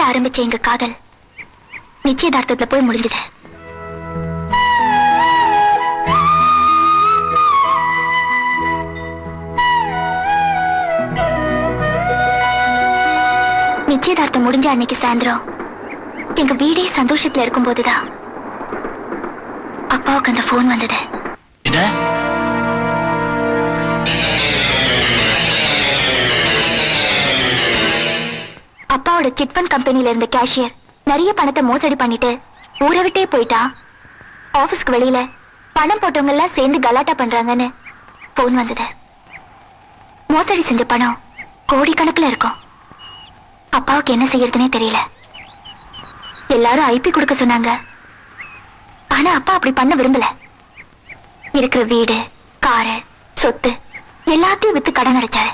ஆரம்பிச்ச எங்க காதல் நிச்சயதார்த்தத்துல போய் முடிஞ்சது. நிச்சயதார்த்தம் முடிஞ்ச அன்னைக்கு சாயந்தரம் எங்க வீடே சந்தோஷத்துல இருக்கும் போதுதான் அப்பாவுக்கு அந்த போன் வந்தது. அப்பாவோட சிட் ஃபண்ட் கம்பெனில இருந்த கேஷியர் நிறைய பணத்தை மோசடி பண்ணிட்டு ஊரை விட்டே போயிட்டான். ஆபீஸ்க்கு வெளியில பணம் போட்டவங்க எல்லாம் சேர்ந்து கலாட்டா பண்றாங்கன்னு போன் வந்தது. மோசடி செஞ்ச பணம் கோடிக்கணக்கில் இருக்கும். அப்பாவுக்கு என்ன செய்யறதுனே தெரியல. எல்லாரும் ஐபி கொடுக்க சொன்னாங்க. ஆனா அப்பா அப்படி பண்ண விரும்பல. இருக்கிற வீடு, காரு, சொத்து எல்லாத்தையும் வித்து கடன் அடைச்சாரு.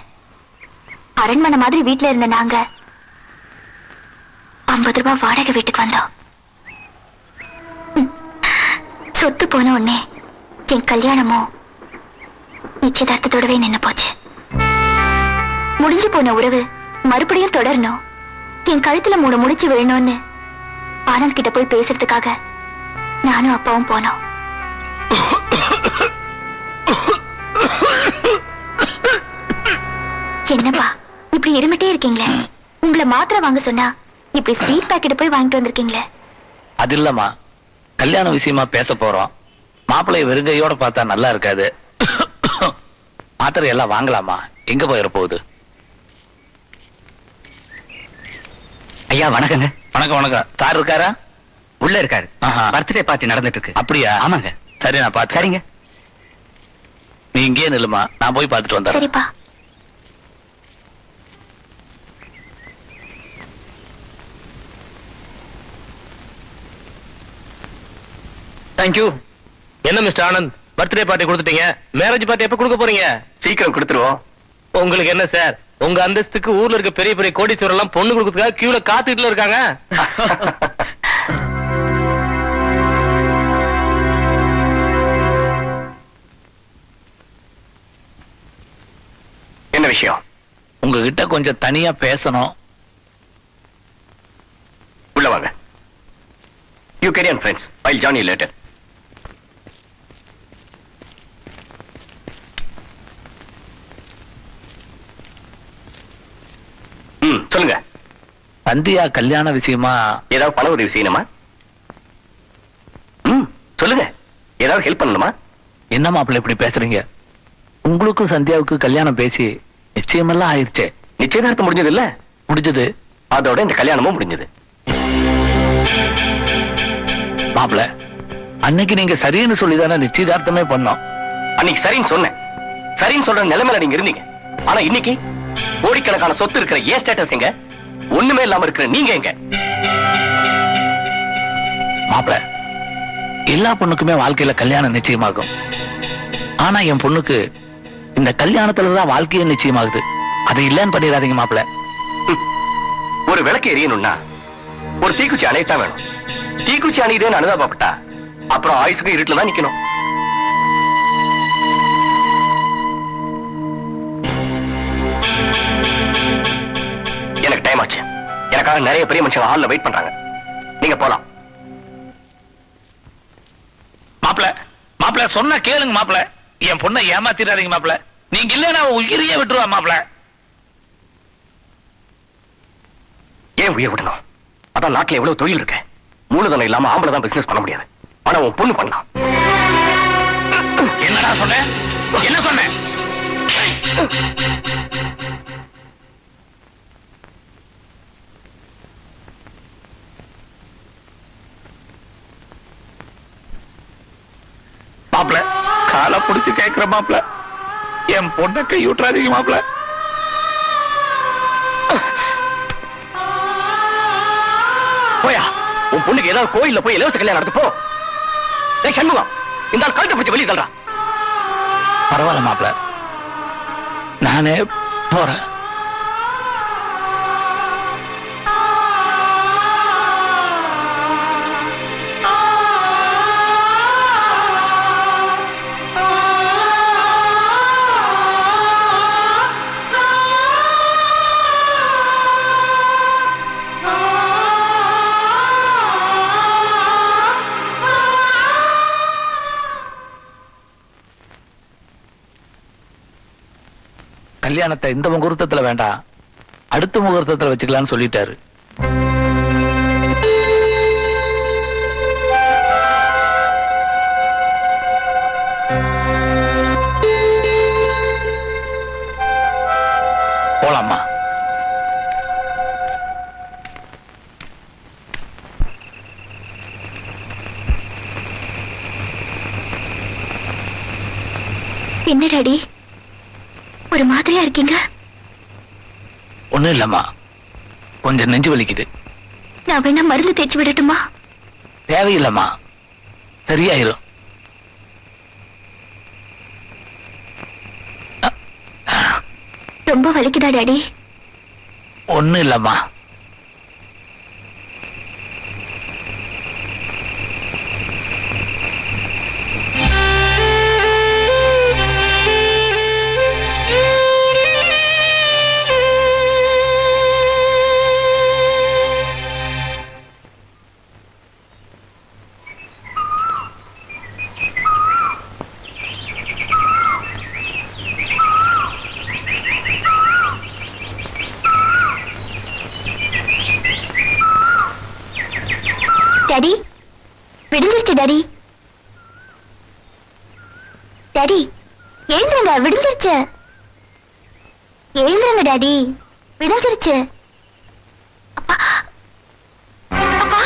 அரண்மனை மாதிரி வீட்டுல இருந்த நாங்க 50 ரூபாய் வாடகை வீட்டுக்கு வந்தோம். சொத்து போன உடனே என் கல்யாணமும் நிச்சயதார்த்தத்தோடவே நின்னு போச்சு. முடிஞ்சு போன உறவு மறுபடியும் தொடரணும், என் கழுத்துல 3 முடிச்சு விழணும்னு ஆனந்த் கிட்ட போய் பேசுறதுக்காக நானும் அப்பாவும் போனோம். என்னப்பா இப்படி இருமிட்டே இருக்கீங்களே? உங்களை மாத்திரை வாங்க சொன்னா இப்படி ஸ்வீட் பாக்கெட் போய் வாங்கிட்டு வந்திருக்கீங்களே? அது இல்லம்மா, கல்யாண விஷயமா பேச போறோம். மாப்பிள்ளைய வெறுங்கையோட பார்த்தா நல்லா இருக்காது. மாத்திரை எல்லாம் வாங்கலாமா? எங்க போயிட போகுது? ஐயா வணக்கங்க. வணக்கம் வணக்கம். சார் இருக்காரா? உள்ள இருக்காரு. பர்த்டே பார்ட்டி நடந்துட்டு இருக்கு. அப்படியா? ஆமாங்க. சரி நான் பார்த்து. சரிங்க. நீ இங்கேயே நில்லுமா, நான் போய் பார்த்துட்டு வந்தேன். சரிப்பா. தேங்க்யூ. என்ன மிஸ்டர் ஆனந்த், பர்த்டே பார்ட்டி கொடுத்துட்டீங்க, மேரேஜ் பார்ட்டி எப்ப கொடுக்க போறீங்க? சீக்கிரம் கொடுத்துருவோம். உங்களுக்கு என்ன சார், உங்க அந்தஸ்துக்கு ஊர்ல இருக்க பெரிய பெரிய கோடீஸ்வரர் எல்லாம் பொண்ணு கொடுக்கறதுக்காக கியூல காத்துக்கிட்டு இருக்காங்க. என்ன விஷயம்? உங்ககிட்ட கொஞ்சம் தனியா பேசணும். உள்ள வாங்க. You carry on friends. I'll join you later. சொல்லுங்க. சந்தியா கல்யாண விஷயமா ஏதாவது பண உதவி செய்யணுமா? சொல்லுங்க. ஏதாவது ஹெல்ப் பண்ணணுமா? என்ன மாப்பிள்ளை இப்படி பேசுறீங்க? உங்களுக்கும் சந்தியாவுக்கு கல்யாணம் பேசி நிச்சயமெல்லாம் ஆயிருச்சே. நிச்சயதார்த்தம் முடிஞ்சது இல்ல? முடிஞ்சது. அதோட இந்த கல்யாணமும் முடிஞ்சது. மாப்பிள்ள, அன்னைக்கு நீங்க சரின்னு சொல்லிதானே நிச்சயதார்த்தமே பண்ணோம். அன்னைக்கு சரின்னு சொன்னேன். சரின்னு சொல்ற நிலைமையில நீங்க இருந்தீங்க. ஆனா இன்னைக்கு கோடிக்கணக்கான சொத்து இருக்கிற ஏ ஸ்டேட்டஸ் எங்க? ஒண்ணுமே இல்லாம இருக்கிற நீங்க எங்க? மாப்பிள்ள, எல்லா பொண்ணுக்குமே வாழ்க்கையில கல்யாணம் நிச்சயமாகும். ஆனா என் பொண்ணுக்கு இந்த கல்யாணத்துலதான் வாழ்க்கையே நிச்சயமாகுது. அது இல்லன்னு பண்ணிடாதீங்க மாப்பிள்ள. ஒரு விளக்கு எரியணும்னா ஒரு தீக்குச்சி அணையத்தான் வேணும். தீக்குச்சி அணையுதேன்னு அனுதாபப்பட்டா அப்புறம் ஆயுசுக்கு இருட்டுல தான் நிக்கணும். எனக்கு டைம் ஆச்சு. எனக்காக நிறைய பெரிய மனுஷங்க ஹால்ல வெயிட் பண்றாங்க. நீங்க போலாம். மாப்பிள்ள, மாப்பிள்ள சொன்னா கேளுங்க மாப்பிள்ள. என் பொண்ணை ஏமாத்திடாதீங்க மாப்பிள்ள. நீங்க இல்லன்னா உயிரையே விட்டுருவா மாப்பிள்ள. ஏன் உயிர் விடணும்? அதான் நாட்டுல எவ்வளவு தொழில் இருக்கு. மூலதனம் இல்லாம ஆம்பளை தான் பிசினஸ் பண்ண முடியாது. ஆனா உன் பொண்ணு பண்ணலாம். என்னடா சொன்ன? என்ன சொன்ன? மாப்பிள்ள, காலை புடிச்சு கேட்கிற மாப்பிள்ள, என் பொண்ணை கை விட்டுறாதீங்க மாப்பிள்ள. போயா, உன் பொண்ணுக்கு ஏதாவது கோயில்ல போய் இலவச கல்யாணம் நடத்து போ. சண்முகம், இந்த கழுத்தை பிடிச்ச வெளியே தள்ளுறான். பரவாயில்ல மாப்பிள்ள, நானே போறேன். கல்யாணத்தை இந்த முகூர்த்தத்துல வேண்டாம், அடுத்த முகூர்த்தத்துல வச்சுக்கலாம்னு சொல்லிட்டாரு. போலாமா? என்ன டாடி ஒரு மாதிரியா இருக்கீங்க? ஒண்ணும் இல்லம்மா, கொஞ்சம் நெஞ்சு வலிக்குது. நான் வேணா மருந்து தேய்ச்சி விடட்டுமா? தேவையில்லம்மா, சரியாயிரும். ரொம்ப வலிக்குதா டாடி? ஒண்ணும் இல்லம்மா. Daddy விடிஞ்சிருச்சு daddy. டாடி எழுந்துருங்க, விடிஞ்சிருச்சு. எழுந்துருங்க டாடி, விடிஞ்சிருச்சு. அப்பா அப்பா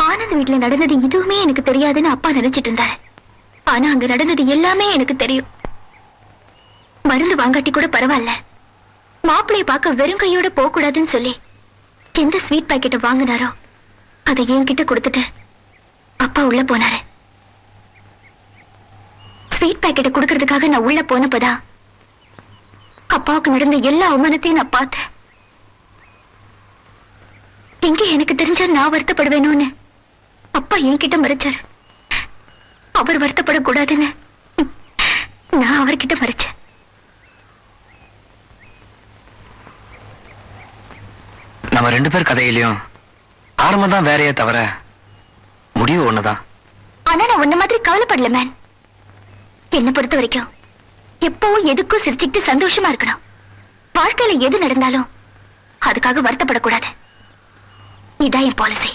ஆனந்த் வீட்டுல நடந்தது எதுவுமே எனக்கு தெரியாதுன்னு அப்பா நினைச்சிட்டு இருந்தாரு. ஆனா அங்க நடந்தது எல்லாமே எனக்கு தெரியும். மருந்து வாங்காட்டி கூட பரவாயில்ல, மாப்பிள்ளைய பார்க்க வெறும் கையோட போக கூடாதுன்னு சொல்லி எந்த ஸ்வீட் பாக்கெட்டை வாங்கினாரோ அதை என்கிட்ட கொடுத்துட்டு அப்பா உள்ள போனாரு. ஸ்வீட் பாக்கெட்டை கொடுக்கறதுக்காக நான் உள்ள போனப்பதான் அப்பாவுக்கு நடந்த எல்லா அவமானத்தையும் நான் பார்த்தேன். எங்க எனக்கு தெரிஞ்சா நான் வருத்தப்படுவேணும்னு அப்பா என்கிட்ட மறைச்சாரு. அவர் வருத்தப்படக்கூடாதுன்னு நான் அவர்கிட்ட மறைச்சேன். நம்ம ரெண்டு பேர் கதையிலையும் ஆரம்பம் தான் வேறையே தவிர முடிவு ஒண்ணுதான். ஆனா நான் உன்ன மாதிரி கவலைப்படல மேன். என்ன பொறுத்த வரைக்கும் எப்பவும் எதுக்கும் சிரிச்சுக்கிட்டு சந்தோஷமா இருக்கணும். வாழ்க்கையில எது நடந்தாலும் அதுக்காக வருத்தப்படக்கூடாது. இதான் என் பாலிசி.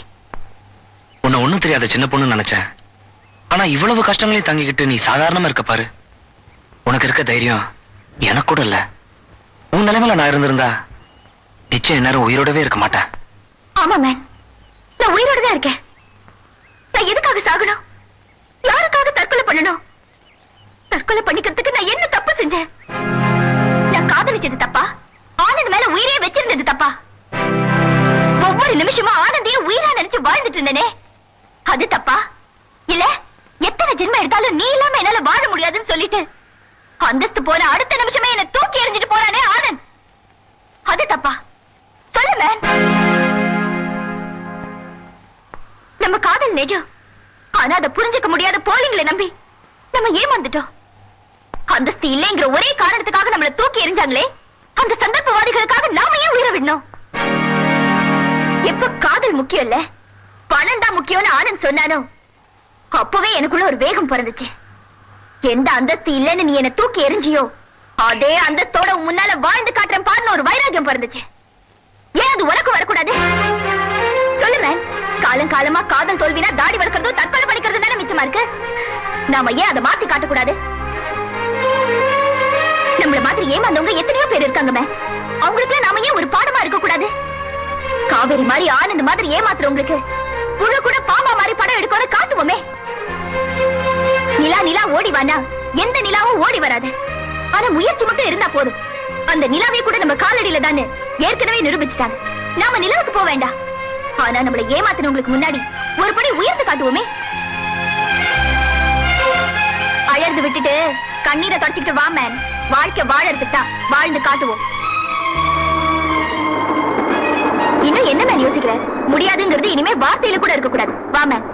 உன்னை ஒண்ணும் தெரியாத சின்ன பொண்ணு நினைச்சேன். ஆனா இவ்வளவு கஷ்டங்களையும் தாங்கிக்கிட்டு நீ சாதாரணமா இருக்க பாரு. உனக்கு இருக்க தைரியம் எனக்கு கூட இல்ல. உன் நிலைமையில நான் இருந்திருந்தா நிச்சயம் நேரம் உயிரோடவே இருக்க மாட்டேன். ஆமா மேன், நான் உயிரோட தான் இருக்கேன். நான் எதுக்காக சாகணும்? யாருக்காக தற்கொலை பண்ணணும்? தற்கொலை பண்ணிக்கிறதுக்கு நான் என்ன தப்பு செஞ்சேன்? நான் காதலிச்சது தப்பா? ஆனந்த் மேல உயிரே வச்சிருந்தது தப்பா? ஒவ்வொரு நிமிஷமும் ஆனந்தையே உயிரா நினைச்சு வாழ்ந்துட்டு இருந்தேனே, அது தப்பா? இல்ல எத்தனை ஜென்மம் எடுத்தாலும் நீ இல்லாம என்னால வாழ முடியாதுன்னு சொல்லிட்டு அந்தஸ்து போன அடுத்த நிமிஷமே என்ன தூக்கி எறிஞ்சிட்டு போறானே ஆனந்த், அது தப்பா? சொல்லு மேன். நம்ம காதல் நிஜம், ஆனா அதை புரிஞ்சுக்க முடியாத போலிங்களை நம்பி நம்ம ஏமாந்துட்டோம். அந்தஸ்து இல்லைங்கிற ஒரே காரணத்துக்காக நம்மள தூக்கி எறிஞ்சாங்களே, அந்த சந்தர்ப்பவாதிகளுக்காக நாம ஏன் உயிரை விடணும்? எப்ப காதல் முக்கியம் இல்ல பணம் தான் முக்கியம்னு ஆனந்த் சொன்னானோ அப்பவே எனக்குள்ள ஒரு வேகம் பிறந்துச்சு. எந்த அந்தஸ்து இல்லைன்னு நீ என்ன தூக்கி எறிஞ்சியோ அதே அந்தஸ்தோட முன்னால வாழ்ந்து காட்டுறேன் பாருன்னு ஒரு வைராகியம் பிறந்துச்சு. ஏன் அது உனக்கு வரக்கூடாது? சொல்லு மேன். காலம் காலமா காதல் தோல்வினா தாடி வளர்க்கறதும் தற்கொலை பண்ணிக்கிறது தானே மிச்சமா இருக்கு. நாம ஏன் அதை மாத்தி காட்டக்கூடாது? நம்மள மாதிரி ஏமாந்தவங்க எத்தனையோ பேர் இருக்காங்க மேன். அவங்களுக்கு நாம ஏன் ஒரு பாடமா இருக்க கூடாது? காவேரி மாதிரி ஆனந்த் மாதிரி ஏமாத்துறவங்களுக்கு புழு கூட பாம்பா மாதிரி படம் எடுக்கணும் காட்டுவோமே. நிலா நிலா ஓடி வானா எந்த நிலாவும் ஓடி வராது. ஆனா முயற்சி மட்டும் இருந்தா போதும். அந்த நிலாவே கூட நம்ம காலடியில தானே ஏற்கனவே நிரூபிச்சுட்டாங்க. நாம நிலவுக்கு போக வேண்டாம். ஆனா நம்மள ஏமாத்தினவங்களுக்கு முன்னாடி ஒரு படி உயர்ந்து காட்டுவோமே. அழகு விட்டுட்டு கண்ணீரை தொடச்சிக்கிட்டு வா மேன். வாழ்க்கை வாழறதுக்கு தான், வாழ்ந்து காட்டுவோம். இன்னும் என்ன மேன் யோசிக்கிற? முடியாதுங்கிறது இனிமே வார்த்தையில கூட இருக்க கூடாது. வா மேன்.